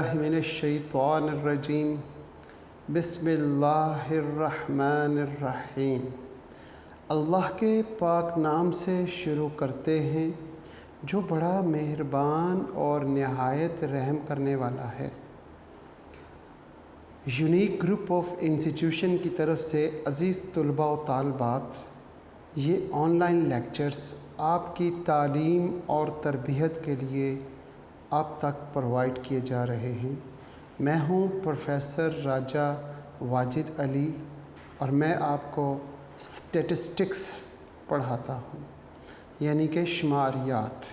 बिस्मिल्लाहिर्रहमानिर्रहीम। बिस्मिल्लाहिर्रहमानिर्रहीम। अल्लाह के पाक नाम से शुरू करते हैं जो बड़ा मेहरबान और नहायत रहम करने वाला है। यूनिक ग्रुप ऑफ इंस्टीट्यूशन की तरफ से अज़ीज़ तलबा व तालबात, ये ऑनलाइन लेक्चर्स आपकी तालीम और तरबियत के लिए आप तक प्रोवाइड किए जा रहे हैं। मैं हूं प्रोफेसर राजा वाजिद अली और मैं आपको स्टैटिस्टिक्स पढ़ाता हूं, यानी कि शुमारियात।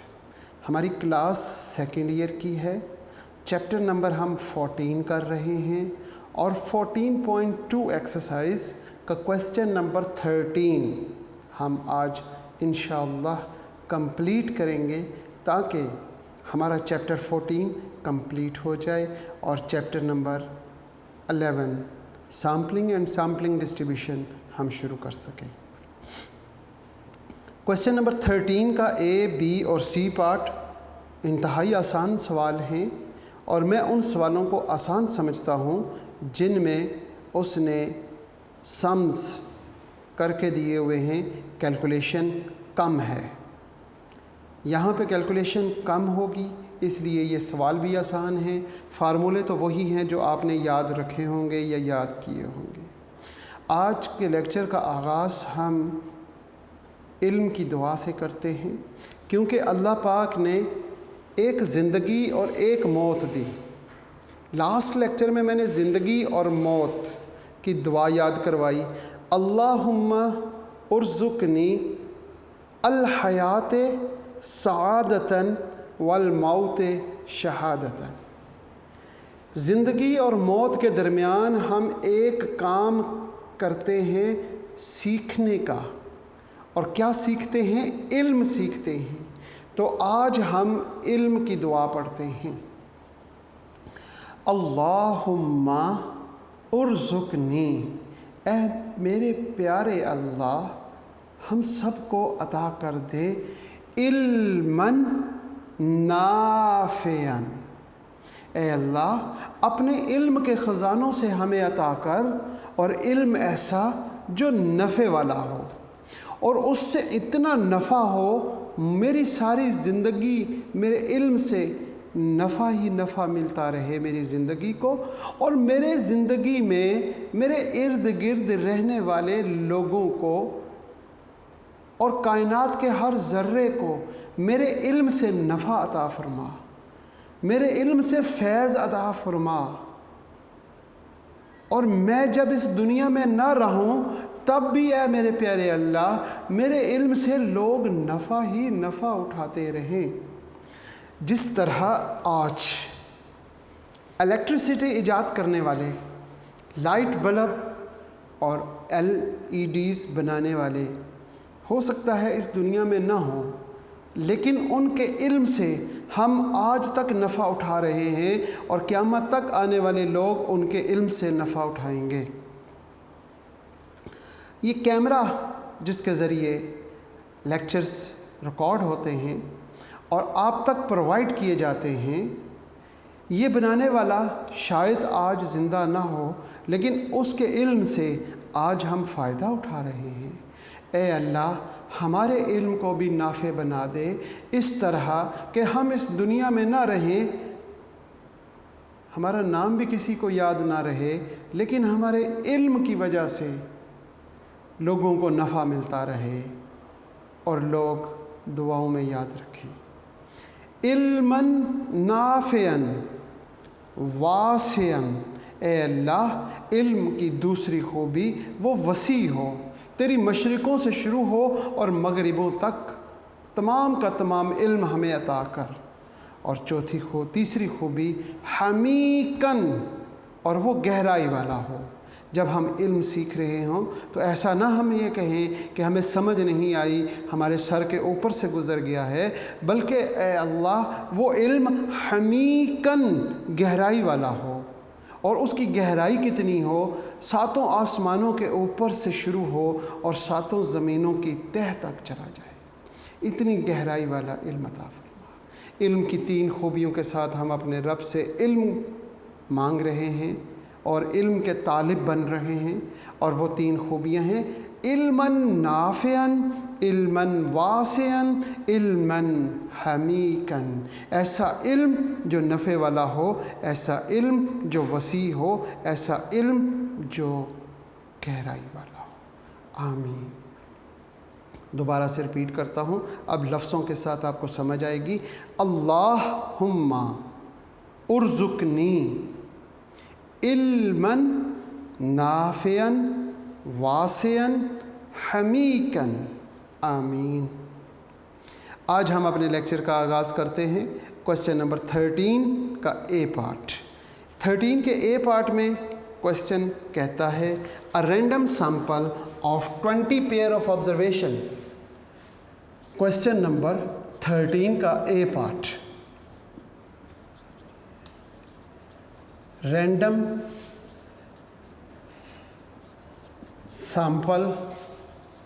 हमारी क्लास सेकेंड ईयर की है। चैप्टर नंबर हम 14 कर रहे हैं और 14.2 एक्सरसाइज का क्वेश्चन नंबर 13 हम आज इंशाअल्लाह कंप्लीट करेंगे ताकि हमारा चैप्टर 14 कंप्लीट हो जाए और chapter number 11 sampling and sampling distribution हम शुरू कर सकें। क्वेश्चन नंबर 13 का ए, बी और सी पार्ट इंतहाई आसान सवाल हैं और मैं उन सवालों को आसान समझता हूँ जिनमें उसने सम्स करके दिए हुए हैं, कैलकुलेशन कम है। यहाँ पे कैलकुलेशन कम होगी, इसलिए ये सवाल भी आसान हैं। फार्मूले तो वही हैं जो आपने याद रखे होंगे या याद किए होंगे। आज के लेक्चर का आगाज़ हम इल्म की दुआ से करते हैं, क्योंकि अल्लाह पाक ने एक ज़िंदगी और एक मौत दी। लास्ट लेक्चर में मैंने ज़िंदगी और मौत की दुआ याद करवाई। अल्लाहुम्मा उर्ज़ुक़नी अल हयात सआदतन वल मौत शहादतन। ज़िंदगी और मौत के दरमियान हम एक काम करते हैं सीखने का, और क्या सीखते हैं? इल्म सीखते हैं। तो आज हम इल्म की दुआ पढ़ते हैं। अल्लाहुम्मा उर्ज़ुक़नी, ऐ मेरे प्यारे अल्लाह हम सबको अता कर दे इल्मन नाफ़िअन। ए अल्लाह अपने इल्म के ख़ज़ानों से हमें अता कर, और इल्म ऐसा जो नफ़े वाला हो और उससे इतना नफ़ा हो मेरी सारी ज़िंदगी मेरे इल्म से नफ़ा ही नफ़ा मिलता रहे मेरी ज़िंदगी को, और मेरे ज़िंदगी में मेरे इर्द गिर्द रहने वाले लोगों को और कायनात के हर ज़र्रे को मेरे इल्म से नफ़ा अता फ़रमा, मेरे इल्म से फैज़ अता फ़रमा। और मैं जब इस दुनिया में ना रहूं तब भी ऐ मेरे प्यारे अल्लाह मेरे इल्म से लोग नफ़ा ही नफ़ा उठाते रहें। जिस तरह आज इलेक्ट्रिसिटी ईजाद करने वाले, लाइट बल्ब और LEDs बनाने वाले हो सकता है इस दुनिया में ना हो, लेकिन उनके इल्म से हम आज तक नफ़ा उठा रहे हैं और क़यामत तक आने वाले लोग उनके इल्म से नफ़ा उठाएंगे। ये कैमरा जिसके ज़रिए लेक्चर्स रिकॉर्ड होते हैं और आप तक प्रोवाइड किए जाते हैं, ये बनाने वाला शायद आज ज़िंदा ना हो, लेकिन उसके इल्म से आज हम फ़ायदा उठा रहे हैं। ए अल्लाह हमारे इल्म को भी नाफ़े बना दे, इस तरह कि हम इस दुनिया में ना रहें, हमारा नाम भी किसी को याद ना रहे, लेकिन हमारे इल्म की वजह से लोगों को नफ़ा मिलता रहे और लोग दुआओं में याद रखें। इल्मन नाफ़िअन वासिअन, ए अल्लाह इल्म की दूसरी खूबी वो वसी हो, तेरी मशरिक़ों से शुरू हो और मगरिबों तक तमाम का तमाम इल्म हमें अता कर। और तीसरी खूबी हमीकन, और वो गहराई वाला हो। जब हम इल्म सीख रहे हों तो ऐसा ना हम ये कहें कि हमें समझ नहीं आई, हमारे सर के ऊपर से गुज़र गया है, बल्कि ए अल्लाह वो इल्म हमीकन गहराई वाला हो, और उसकी गहराई कितनी हो, सातों आसमानों के ऊपर से शुरू हो और सातों ज़मीनों की तह तक चला जाए। इतनी गहराई वाला इल्म अता फरमा। इल्म की 3 खूबियों के साथ हम अपने रब से इल्म मांग रहे हैं और इल्म के तालिब बन रहे हैं। और वो 3 खूबियाँ हैं, इल्मन नाफ़िअन, इल्मन वासिअन, इल्मन हमीकन। ऐसा इल्म जो नफ़े वाला हो, ऐसा इल्म जो वसी हो, ऐसा इल्म जो गहराई वाला हो। आमीन। दोबारा से रिपीट करता हूँ, अब लफ्ज़ों के साथ आपको समझ आएगी। अल्लाहुम्मा उर्ज़ुक़नी इल्मन नाफ़िअन वासिअन हमीकन। आमीन। आज हम अपने लेक्चर का आगाज़ करते हैं क्वेश्चन नंबर 13 का ए पार्ट। 13 के ए पार्ट में क्वेश्चन कहता है a random sample of 20 pair of observation. Question number 13 का A part, random sample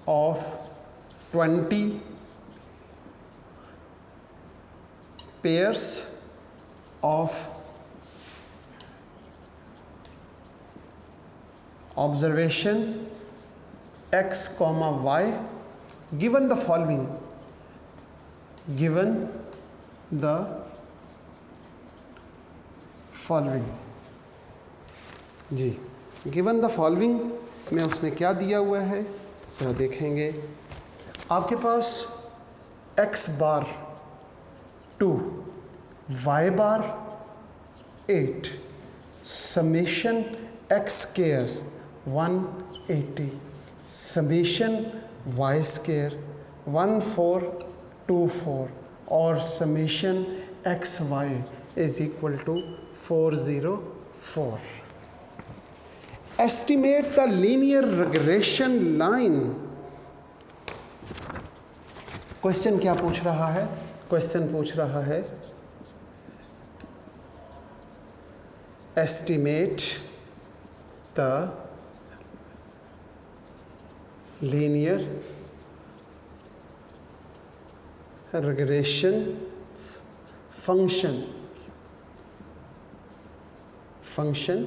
of 20 pairs of observation x comma y given the following, given the following। जी, given the following में उसने क्या दिया हुआ है जरा देखेंगे। आपके पास x बार 2, y बार 8, summation x square 180, summation y square 1424 और summation X Y is equal to 404। Estimate the linear regression line. Question क्या पूछ रहा है? क्वेश्चन पूछ रहा है estimate the linear regression function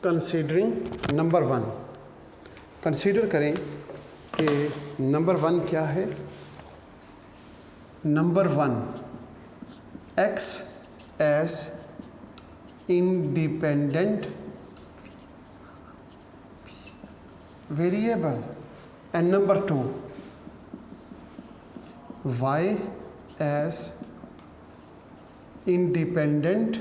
considering number 1। Consider करें कि नंबर 1 क्या है। Number 1, x as independent variable and number 2, y as independent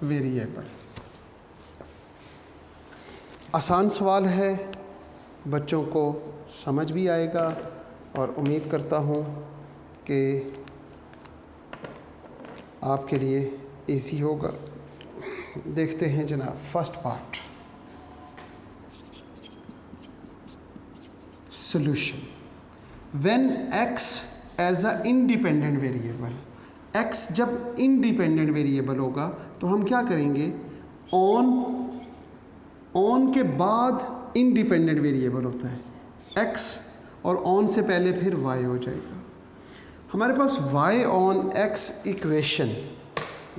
variable. आसान सवाल है, बच्चों को समझ भी आएगा और उम्मीद करता हूँ कि आपके लिए इजी होगा। देखते हैं जनाब first part, solution. When x as a independent variable, x जब इंडिपेंडेंट वेरिएबल होगा तो हम क्या करेंगे, ऑन के बाद इंडिपेंडेंट वेरिएबल होता है x और ऑन से पहले फिर y हो जाएगा। हमारे पास y ऑन x इक्वेशन,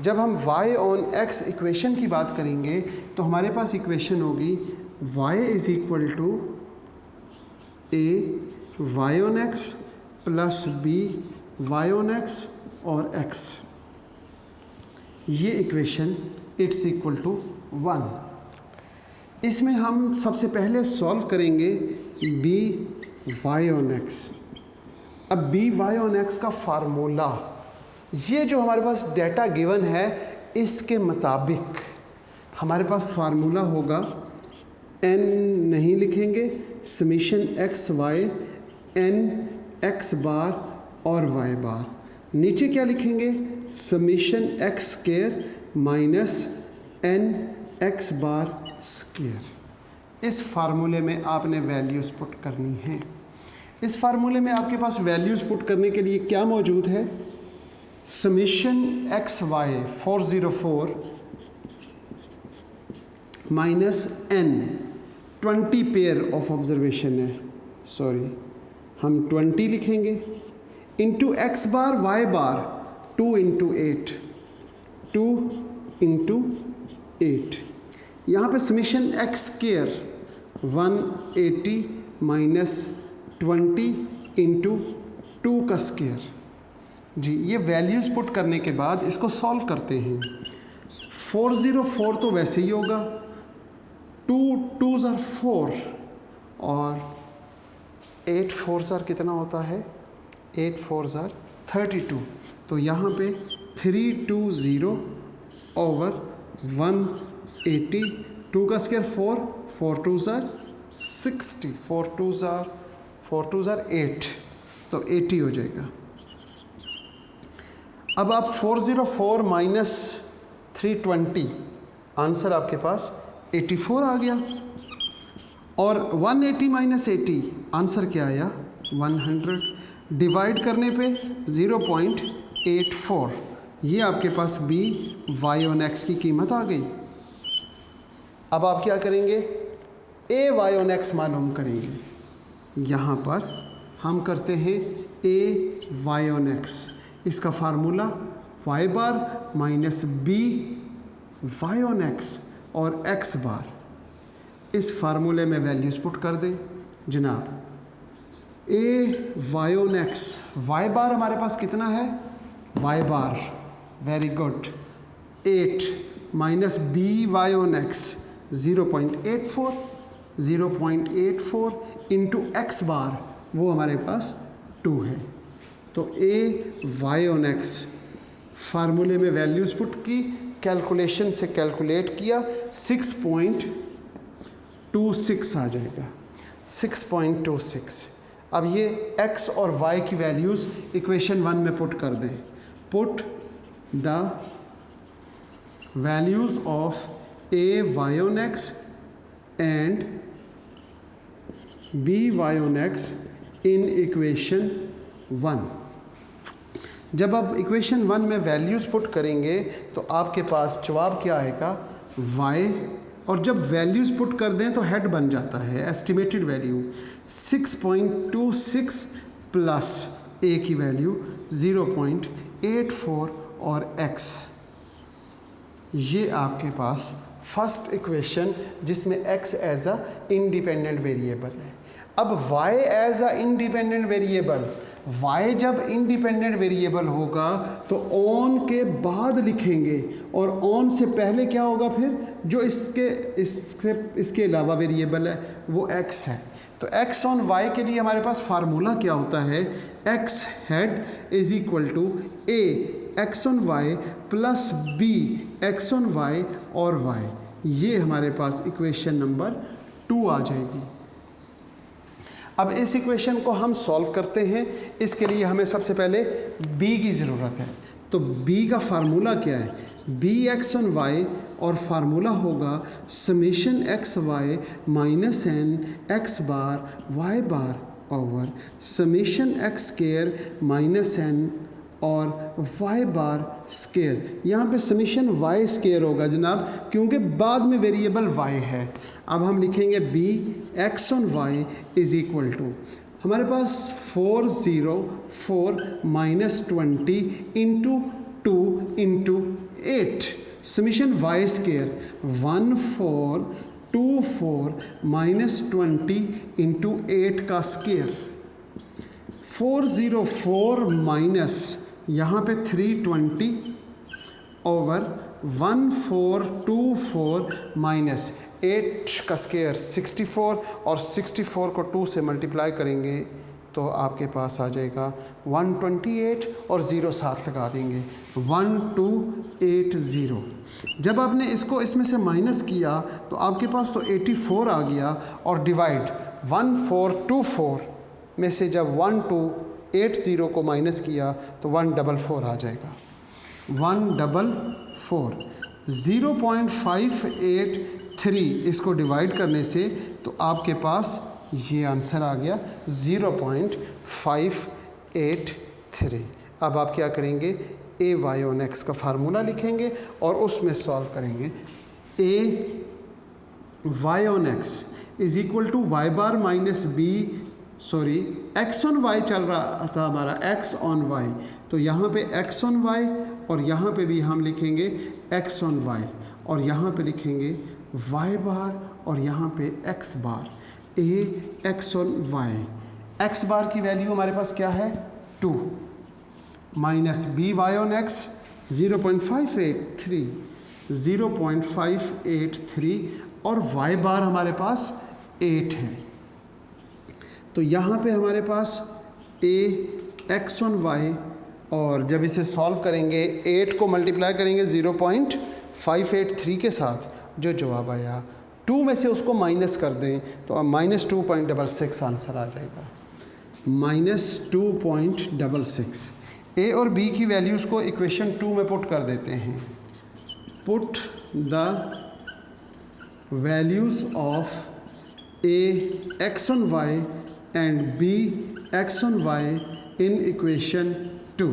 जब हम y ऑन x इक्वेशन की बात करेंगे तो हमारे पास इक्वेशन होगी y is equal to a y on x plus b y on x और x। ये इक्वेशन इट्स इक्वल टू 1। इसमें हम सबसे पहले सॉल्व करेंगे b y ऑन x। अब b y ऑन x का फार्मूला, ये जो हमारे पास डेटा गिवन है इसके मुताबिक हमारे पास फार्मूला होगा, n नहीं लिखेंगे, summation x y n x बार और y बार। नीचे क्या लिखेंगे, summation x square minus n x bar square. इस फार्मूले में आपने वैल्यूज़ पुट करनी है। इस फार्मूले में आपके पास वैल्यूज़ पुट करने के लिए क्या मौजूद है, summation X Y 404 minus n 20 pair of observation है, सॉरी हम 20 लिखेंगे, into X bar Y bar 2 into 8, 2 into 8। यहाँ पर summation X square 180 minus 20 into 2 का स्क्वायर। जी, ये वैल्यूज़ पुट करने के बाद इसको सॉल्व करते हैं। 404 तो वैसे ही होगा, 2 2s are 4 और 8 4s are कितना होता है, 8 4s are 32। तो यहाँ पे 320 ओवर 180, 2 का square 4, 4 2s are 60, 4 2s are 8, तो 80 हो जाएगा। अब आप 404 माइनस 320, आंसर आपके पास 84 आ गया। और 180 माइनस 80, आंसर क्या आया, 100। डिवाइड करने पे 0.84, ये आपके पास बी वाई ऑन एक्स की कीमत आ गई। अब आप क्या करेंगे, ए वाई ऑन एक्स मालूम करेंगे। यहाँ पर हम करते हैं ए वाई ऑन एक्स, इसका formula Y bar minus B Y on x और एक्स बार। इस फार्मूले में वैल्यूज़ पुट कर दें जनाब। A Y on X, Y bar हमारे पास कितना है, Y bar, very good, 8 minus B Y on X 0.84, 0.84 into X bar, वो हमारे पास 2 है। तो ए वाई ऑन एक्स फार्मूले में वैल्यूज़ पुट की, कैलकुलेशन से कैलकुलेट किया, 6.26 आ जाएगा, 6.26। अब ये x और y की वैल्यूज़ इक्वेशन 1 में पुट कर दें। Put the values of A Y on x and B Y on x in equation 1। जब आप इक्वेशन 1 में वैल्यूज़ पुट करेंगे तो आपके पास जवाब क्या आएगा, y, और जब वैल्यूज़ पुट कर दें तो हेड बन जाता है एस्टिमेटेड वैल्यू 6.26 प्लस a की वैल्यू 0.84 और x। ये आपके पास फर्स्ट इक्वेशन जिसमें x as a independent variable है। अब y as a independent variable, y जब इंडिपेंडेंट वेरिएबल होगा तो ऑन के बाद लिखेंगे और ऑन से पहले क्या होगा, फिर जो इसके अलावा वेरिएबल है वो x है। तो x ऑन y के लिए हमारे पास फार्मूला क्या होता है, x head is equal to a x on y plus b x on y और y। ये हमारे पास इक्वेशन नंबर 2 आ जाएगी। अब इस इक्वेशन को हम सॉल्व करते हैं। इसके लिए हमें सबसे पहले b की ज़रूरत है। तो b का फार्मूला क्या है, बी एक्स ऑन वाई, और फार्मूला होगा summation X Y minus N X bar Y bar over summation X square minus N और y बार स्क्वायर। यहाँ पे समीशन y स्क्वायर होगा जनाब, क्योंकि बाद में वेरिएबल y है। अब हम लिखेंगे b x on y is equal to, हमारे पास 404 minus 20 into 2 into 8, summation y square 1424 minus 20 into 8 का स्क्वायर, 404 माइनस यहाँ पे 320 ओवर 1424 माइनस 8 का स्क्वायर 64, और 64 को 2 से मल्टीप्लाई करेंगे तो आपके पास आ जाएगा 128 और 0 साथ लगा देंगे 1280। जब आपने इसको इसमें से माइनस किया तो आपके पास तो 84 आ गया, और डिवाइड 1424 में से जब 1280 को माइनस किया तो 144 आ जाएगा, 144। 0.583 इसको डिवाइड करने से तो आपके पास ये आंसर आ गया 0.583। अब आप क्या करेंगे, ए वाई ऑन एक्स का फार्मूला लिखेंगे और उसमें सॉल्व करेंगे। A Y on X is equal to Y bar minus B sorry X on Y चल रहा था हमारा, एक्स ऑन वाई, तो यहाँ पे एक्स ऑन वाई और यहाँ पे भी हम लिखेंगे एक्स ऑन वाई और यहाँ पे लिखेंगे वाई बार और यहाँ पे X bar, A x on Y. X bar की वैल्यू हमारे पास क्या है 2 minus B Y on X 0.583 और वाई बार हमारे पास 8 है। तो यहाँ पे हमारे पास ए एक्स ऑन वाई और जब इसे सॉल्व करेंगे 8 को मल्टीप्लाई करेंगे 0.583 के साथ, जो जवाब आया 2 में से उसको माइनस कर दें तो अब -2.66 आंसर आ जाएगा, -2.66। ए और बी की वैल्यूज़ को इक्वेशन 2 में पुट कर देते हैं। Put the values of A x on Y and B x on Y in equation 2।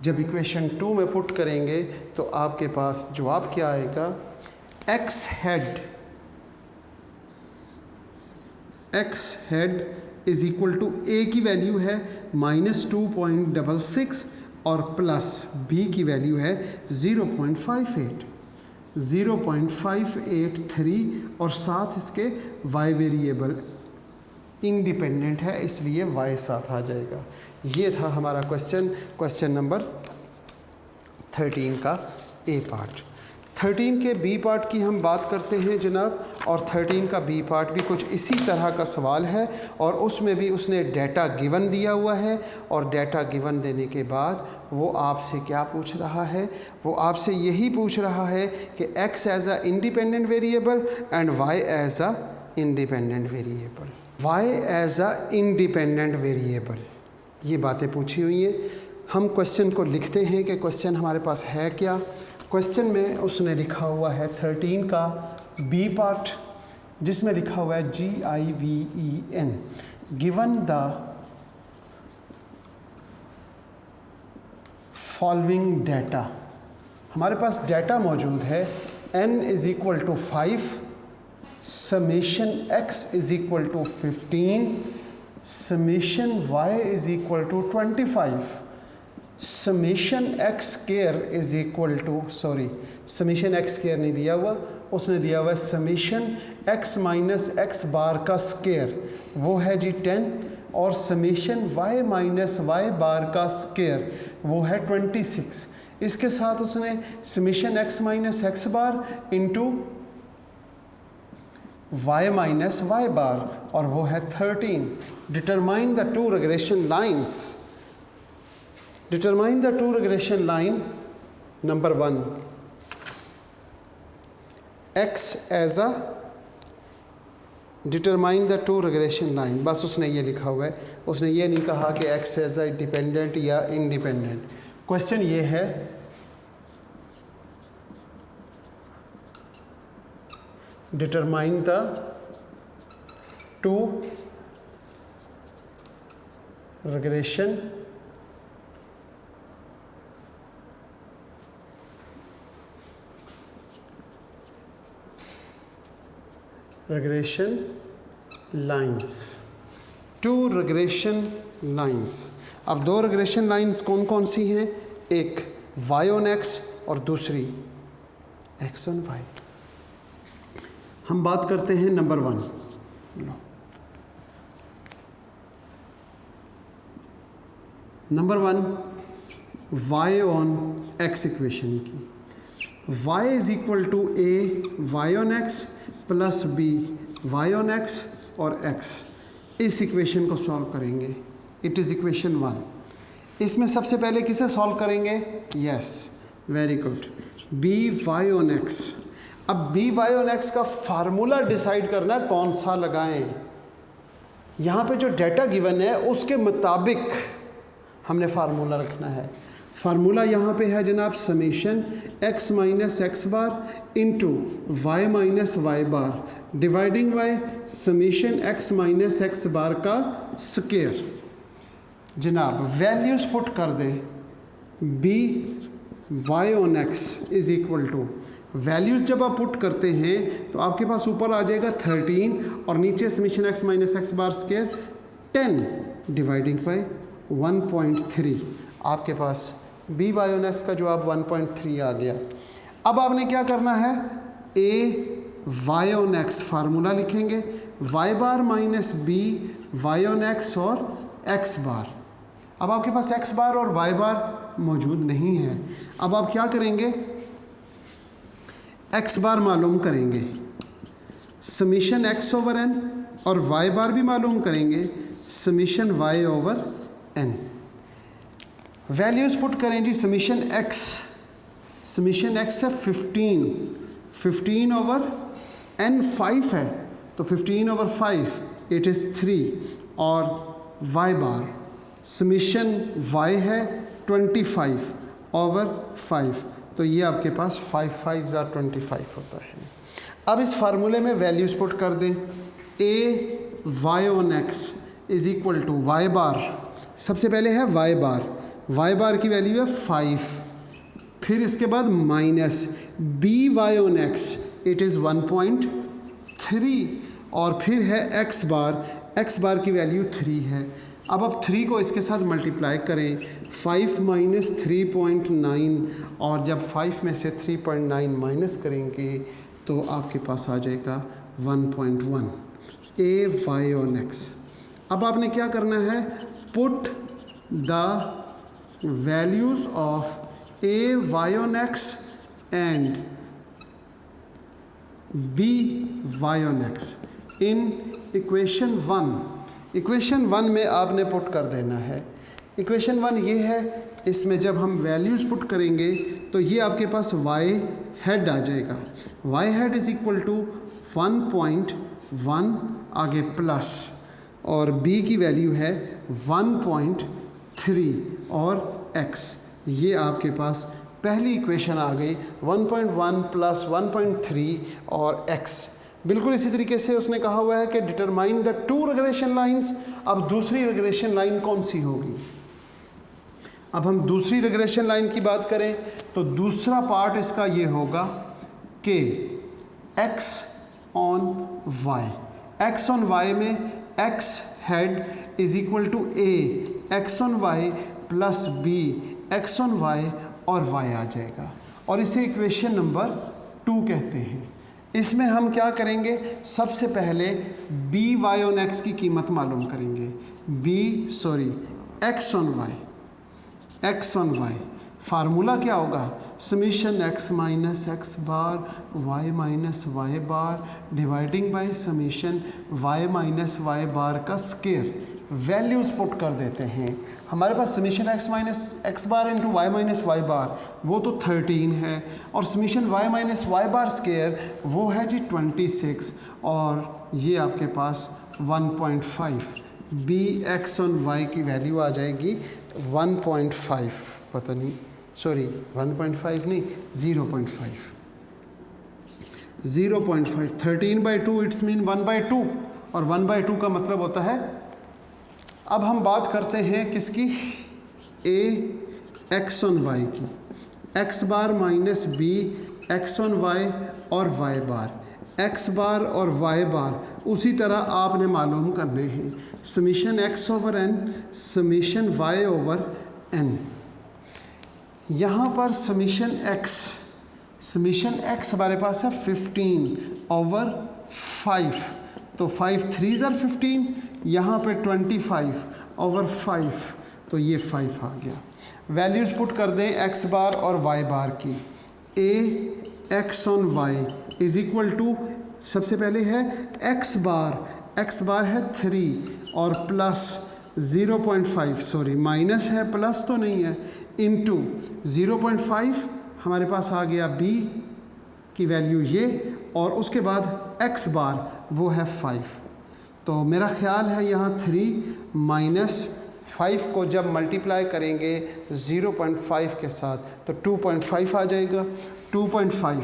जब इक्वेशन 2 में पुट करेंगे तो आपके पास जवाब क्या आएगा, X head is equal to A की वैल्यू है -2.66 और प्लस बी की वैल्यू है 0.583 और साथ इसके वाई वेरिएबल इंडिपेंडेंट है, इसलिए वाई साथ आ जाएगा। ये था हमारा क्वेश्चन नंबर 13 का ए पार्ट। 13 के बी पार्ट की हम बात करते हैं जनाब, और 13 का बी पार्ट भी कुछ इसी तरह का सवाल है और उसमें भी उसने डेटा गिवन दिया हुआ है और डेटा गिवन देने के बाद वो आपसे क्या पूछ रहा है, वो आपसे यही पूछ रहा है कि x as a independent variable and y as a independent variable, y as a independent variable, ये बातें पूछी हुई हैं। हम क्वेश्चन को लिखते हैं कि क्वेश्चन हमारे पास है क्या। क्वेश्चन में उसने लिखा हुआ है 13 का बी पार्ट, जिसमें लिखा हुआ है GIVEN, given the following data. हमारे पास डाटा मौजूद है, n is equal to 5, summation x is equal to 15, summation y is equal to 25, summation X square is equal to, sorry summation X square नहीं दिया हुआ, उसने दिया हुआ है summation X minus X bar का स्क्वायर, वो है जी 10, और summation Y minus Y bar का स्क्वायर वो है 26। इसके साथ उसने summation X minus X bar into Y minus Y बार और वो है 13। Determine the two regression lines. Determine the two regression line. Number 1, x as a, determine the two regression line। बस उसने ये लिखा हुआ है, उसने ये नहीं कहा कि x as a डिपेंडेंट या इंडिपेंडेंट। क्वेश्चन ये है determine the two regression lines, two regression lines. अब दो रिग्रेशन लाइंस कौन कौन सी हैं, एक y ऑन x और दूसरी x ऑन y। हम बात करते हैं number 1, number 1 y on x equation की। y is equal to a y on x plus b y on x और x। इस इक्वेशन को सॉल्व करेंगे, इट इज़ इक्वेशन 1। इसमें सबसे पहले किसे सॉल्व करेंगे, yes very good, b y on x। अब b y ऑन x का फार्मूला डिसाइड करना है कौन सा लगाएं। यहाँ पे जो डेटा गिवन है उसके मुताबिक हमने फार्मूला रखना है। फार्मूला यहाँ पे है जनाब summation x minus X bar into Y minus Y bar dividing by summation x minus X bar का स्क्वायर। जनाब वैल्यूज़ पुट कर दें, b y on x is equal to, values जब आप पुट करते हैं तो आपके पास ऊपर आ जाएगा 13 और नीचे summation x minus X bar square 10 dividing by 1.3, आपके पास बी वाई ऑन एक्स का जवाब 1.3 आ गया। अब आपने क्या करना है, a Y on x formula लिखेंगे, y bar minus B Y on x और एक्स बार। अब आपके पास एक्स बार और वाई बार मौजूद नहीं है। अब आप क्या करेंगे, एक्स बार मालूम करेंगे, समीशन एक्स ओवर एन, और वाई बार भी मालूम करेंगे, summation y over n. Values put करें जी, समीशन एक्स है 15 ओवर एन 5 है, तो 15 ओवर 5 इट इज़ 3, और वाई बार समीशन वाई है 25 ओवर 5, तो ये आपके पास 5 5 25 होता है। अब इस फार्मूले में वैल्यूज़ पुट कर दें, A Y on X is equal to Y bar, सबसे पहले है वाई बार की वैल्यू है 5, फिर इसके बाद minus B Y on x it is 1.3, और फिर है एक्स बार की वैल्यू 3 है। अब आप 3 को इसके साथ मल्टीप्लाई करें, 5 माइनस 3.9, और जब 5 में से 3.9 माइनस करेंगे तो आपके पास आ जाएगा 1.1 ए वाई ऑन एक्स। अब आपने क्या करना है, put the values of A Y on x and B Y on x in equation 1 में आपने पुट कर देना है। इक्वेशन 1 ये है, इसमें जब हम वैल्यूज़ पुट करेंगे तो ये आपके पास वाई हेड आ जाएगा, y head is equal to 1.1 आगे प्लस, और बी की वैल्यू है 1.3 और एक्स, ये आपके पास पहली इक्वेशन आ गई 1.1 प्लस 1.3 और एक्स। बिल्कुल इसी तरीके से उसने कहा हुआ है कि डिटरमाइन द 2 रिग्रेशन लाइंस। अब दूसरी रिग्रेशन लाइन कौन सी होगी, अब हम दूसरी रिग्रेशन लाइन की बात करें तो दूसरा पार्ट इसका ये होगा कि x ऑन y में x head is equal to a x on y plus b x on y और y आ जाएगा, और इसे इक्वेशन नंबर 2 कहते हैं। इसमें हम क्या करेंगे, सबसे पहले बी वाई ऑन एक्स की कीमत मालूम करेंगे, एक्स ऑन वाई फार्मूला क्या होगा, summation X minus X bar Y minus Y bar dividing by summation Y minus Y bar का स्क्वायर। वैल्यूज़ पुट कर देते हैं, हमारे पास summation X minus X bar into Y minus Y bar वो तो 13 है, और summation Y minus Y bar square वो है जी 26, और ये आपके पास 1.5 बी एक्स ऑन वाई की वैल्यू आ जाएगी 1.5, पता नहीं 1.5 नहीं 0.5 13/2 इट्स मीन 1/2, और 1/2 का मतलब होता है। अब हम बात करते हैं किसकी, ए एक्स ऑन वाई की, x bar minus B x on Y और वाई बार, एक्स बार और वाई बार उसी तरह आपने मालूम करने हैं, summation x over n summation y over n. यहाँ पर समीशन एक्स हमारे पास है 15 ओवर 5, तो 5 3 15, यहाँ पे 25 ओवर 5, तो ये 5 आ गया। वैल्यूज़ पुट कर दें एक्स बार और वाई बार की, A x on Y is equal to, सबसे पहले है एक्स बार है 3 और प्लस 0.5 माइनस है प्लस तो नहीं है, इनटू 0.5 हमारे पास आ गया बी की वैल्यू ये, और उसके बाद एक्स बार वो है 5, तो मेरा ख्याल है यहाँ 3 माइनस 5 को जब मल्टीप्लाई करेंगे 0.5 के साथ तो 2.5 आ जाएगा, 2.5,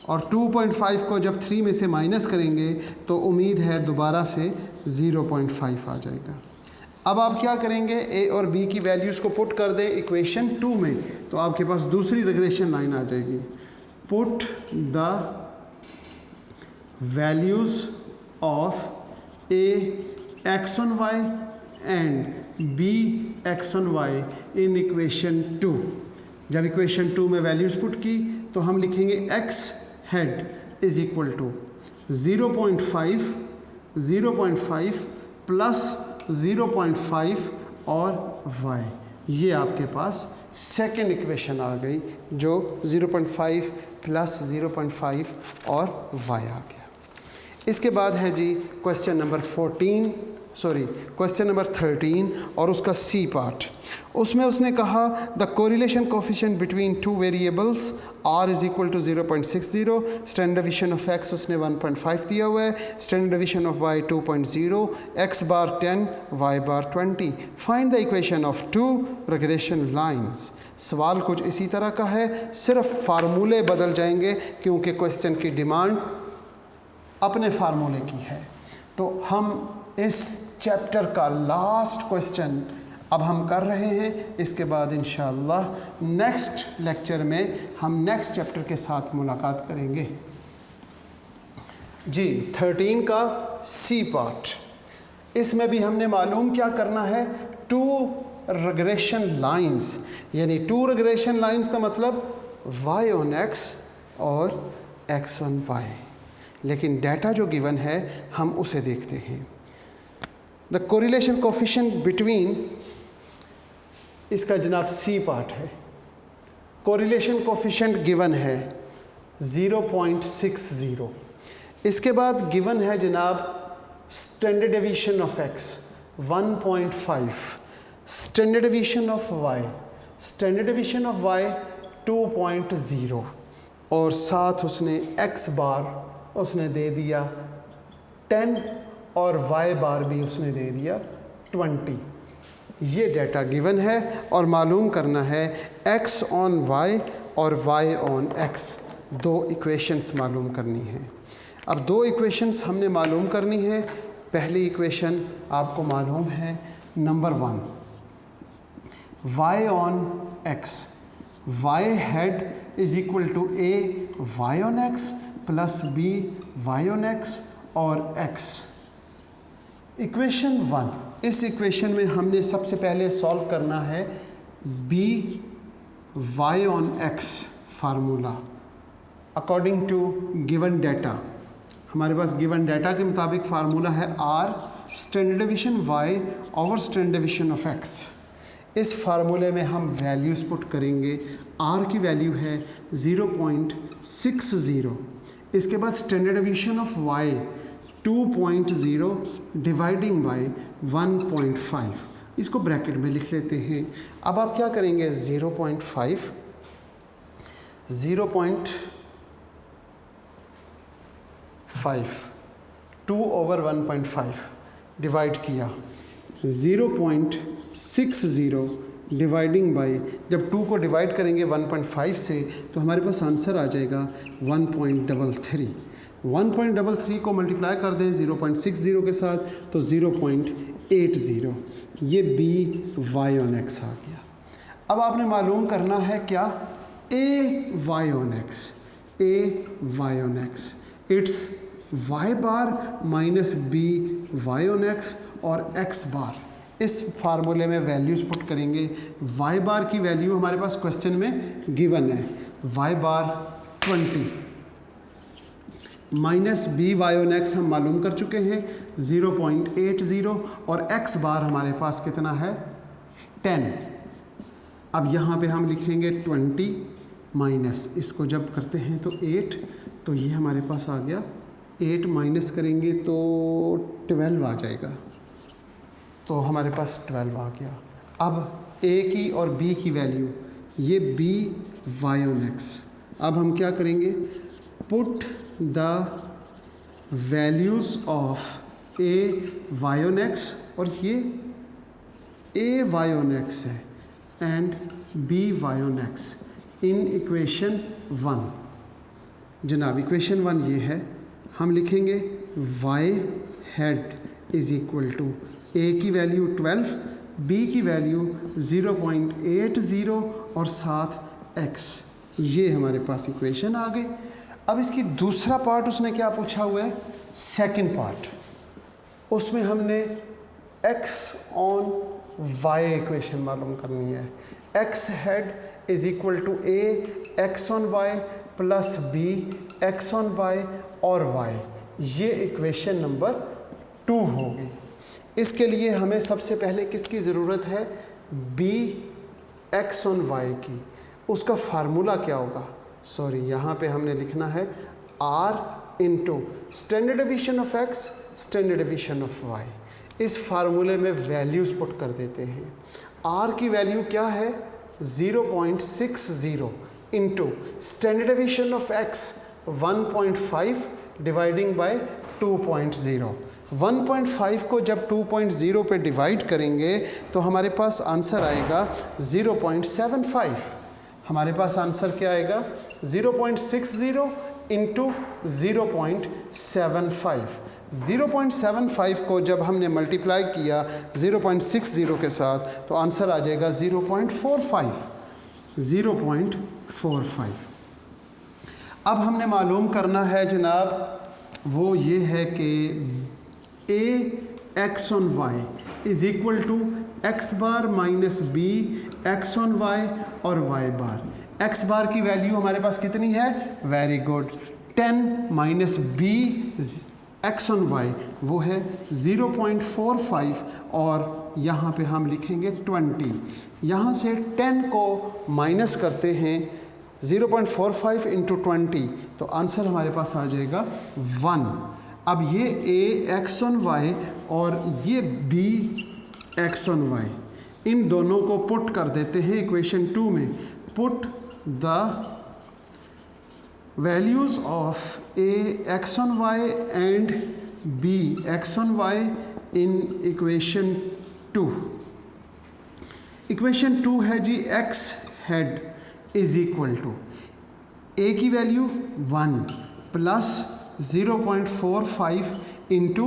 और 2.5 को जब 3 में से माइनस करेंगे तो उम्मीद है दोबारा से 0.5 आ जाएगा। अब आप क्या करेंगे, ए और बी की वैल्यूज़ को पुट कर दें इक्वेशन 2 में, तो आपके पास दूसरी रिग्रेशन लाइन आ जाएगी, put the values of A x on Y and B x on Y in equation 2। जब इक्वेशन 2 में वैल्यूज़ पुट की तो हम लिखेंगे x head is equal to 0.5 plus 0.5 और y, ये आपके पास सेकेंड इक्वेशन आ गई जो 0.5 प्लस 0.5 और y आ गया। इसके बाद है जी क्वेश्चन नंबर 13 और उसका सी पार्ट। उसमें उसने कहा the correlation coefficient between two variables r is equal to 0.60, standard deviation of x उसने 1.5 दिया हुआ है, standard deviation of y 2.0, x bar 10, y bar 20। Find the equation of two regression lines. सवाल कुछ इसी तरह का है, सिर्फ फार्मूले बदल जाएंगे क्योंकि क्वेश्चन की डिमांड अपने फार्मूले की है। तो हम इस चैप्टर का लास्ट क्वेश्चन अब हम कर रहे हैं। इसके बाद इंशाअल्लाह नेक्स्ट लेक्चर में हम नेक्स्ट चैप्टर के साथ मुलाकात करेंगे। जी 13 का सी पार्ट, इसमें भी हमने मालूम क्या करना है, टू रिग्रेशन लाइंस, यानी टू रिग्रेशन लाइंस का मतलब y ऑन x और x ऑन y। लेकिन डाटा जो गिवन है हम उसे देखते हैं। द कोरिलेशन कोफिशिएंट बिटवीन, इसका जनाब सी पार्ट है। कोरिलेशन कोफिशिएंट गिवन है 0.60। इसके बाद गिवन है जनाब standard deviation of x 1.5, standard deviation of y, standard deviation of y 2.0 और साथ उसने x बार उसने दे दिया 10 और y बार भी उसने दे दिया 20। ये डाटा गिवन है और मालूम करना है x ऑन y और y ऑन x, दो इक्वेशंस मालूम करनी है। अब दो इक्वेशंस हमने मालूम करनी है। पहली इक्वेशन आपको मालूम है number 1, y on x, y head is equal to a y on x plus b y on x और x। इक्वेशन 1, इस इक्वेशन में हमने सबसे पहले सॉल्व करना है b y on x formula according to given data. हमारे पास गिवन डाटा के मुताबिक फार्मूला है r standard deviation y over standard deviation of x। इस फार्मूले में हम वैल्यूज़ पुट करेंगे। r की वैल्यू है 0.60, इसके बाद standard deviation of y 2.0 dividing by 1.5, इसको ब्रैकेट में लिख लेते हैं। अब आप क्या करेंगे 0.5 2 ओवर 1.5 डिवाइड किया, 0.60 डिवाइडिंग बाय, जब 2 को डिवाइड करेंगे 1.5 से तो हमारे पास आंसर आ जाएगा 1.33। 1.33 को मल्टीप्लाई कर दें 0.60 के साथ तो 0.80, ये b y ऑन x आ गया। अब आपने मालूम करना है क्या, a y on x, it's y bar minus b y on x और x बार। इस फार्मूले में वैल्यूज़ पुट करेंगे। y बार की वैल्यू हमारे पास क्वेश्चन में गिवन है, y bar 20 minus B Y on x हम मालूम कर चुके हैं 0.80 और x बार हमारे पास कितना है 10। अब यहाँ पे हम लिखेंगे 20 माइनस, इसको जब करते हैं तो 8, तो ये हमारे पास आ गया 8 माइनस करेंगे तो 12 आ जाएगा, तो हमारे पास 12 आ गया। अब a की और b की वैल्यू, ये b y ऑन x। अब हम क्या करेंगे, put the values of a y on x, और ये a y ऑन x है and b y on x in equation 1। जनाब इक्वेशन 1 ये है, हम लिखेंगे y head is equal to a की वैल्यू 12, b की वैल्यू 0.80 और साथ x। ये हमारे पास इक्वेशन आ गई। अब इसकी दूसरा पार्ट उसने क्या पूछा हुआ है, सेकंड पार्ट, उसमें हमने एक्स ऑन वाई इक्वेशन मालूम करनी है। X head is equal to a x on y plus b x on Y और वाई, ये इक्वेशन नंबर 2 होगी। इसके लिए हमें सबसे पहले किसकी ज़रूरत है? बी एक्स ऑन वाई की। उसका फार्मूला क्या होगा? सॉरी, यहाँ पे हमने लिखना है r into standard deviation of x standard deviation of y. इस फार्मूले में वैल्यूज़ पुट कर देते हैं। आर की वैल्यू क्या है? 0.60 into standard deviation of x 1.5 dividing by 2.0। 1.5 को जब 2.0 पे डिवाइड करेंगे तो हमारे पास आंसर आएगा 0.75। हमारे पास आंसर क्या आएगा? 0.60 इंटू 0.75। 0.75 को जब हमने मल्टीप्लाई किया 0.60 के साथ तो आंसर आ जाएगा 0.45। 0.45। अब हमने मालूम करना है जनाब, वो ये है कि A x on Y is equal to X bar minus B x on Y और वाई बार। एक्स बार की वैल्यू हमारे पास कितनी है? Very good, 10 minus B x on Y वो है 0.45 और यहाँ पे हम लिखेंगे 20। यहाँ से 10 को माइनस करते हैं 0.45 इंटू 20 तो आंसर हमारे पास आ जाएगा 1। अब ये ए एक्स ऑन वाई और ये बी एक्स ऑन वाई, इन दोनों को पुट कर देते हैं इक्वेशन 2 में। Put the values of A x on Y and B x on Y in equation 2। Equation 2 है G X head is equal to A की वैल्यू 1 प्लस 0.45 इंटू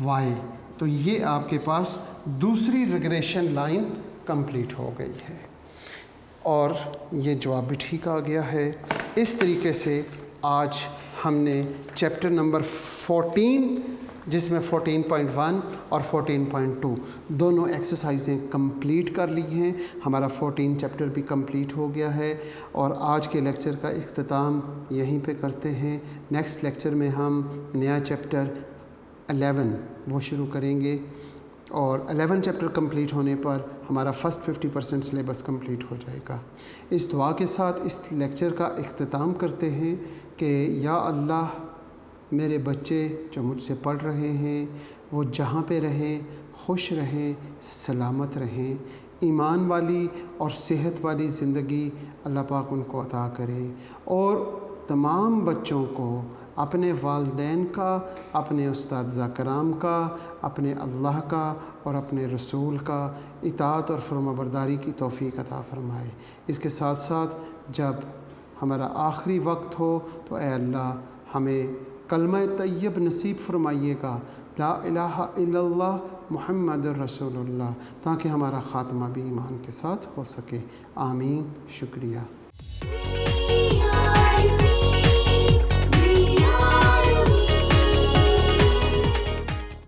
वाई। तो ये आपके पास दूसरी रिग्रेशन लाइन कंप्लीट हो गई है और ये जवाब भी ठीक आ गया है। इस तरीके से आज हमने चैप्टर नंबर 14 जिसमें 14.1 और 14.2 दोनों एक्सरसाइजें कंप्लीट कर ली हैं। हमारा 14 चैप्टर भी कंप्लीट हो गया है और आज के लेक्चर का इख्तिताम यहीं पे करते हैं। नेक्स्ट लेक्चर में हम नया चैप्टर 11 वो शुरू करेंगे और 11 चैप्टर कंप्लीट होने पर हमारा फर्स्ट 50% सिलेबस कंप्लीट हो जाएगा। इस दुआ के साथ इस लेक्चर का इख्तिताम करते हैं कि या अल्लाह मेरे बच्चे जो मुझसे पढ़ रहे हैं वो जहाँ पे रहें खुश रहें, सलामत रहें, ईमान वाली और सेहत वाली ज़िंदगी अल्लाह पाक उनको अता करे और तमाम बच्चों को अपने वालिदैन का, अपने उस्ताद कराम का, अपने अल्लाह का और अपने रसूल का इताअत और फरमाबरदारी की तौफ़ीक़ अता फ़रमाए। इसके साथ साथ जब हमारा आखिरी वक्त हो तो ऐ अल्लाह हमें कलमा तय्यब नसीब फरमाइएगा, ला इलाहा इल्लल्लाह मुहम्मद रसूलुल्लाह, ताकि हमारा ख़ात्मा भी ईमान के साथ हो सके। आमीन। शुक्रिया।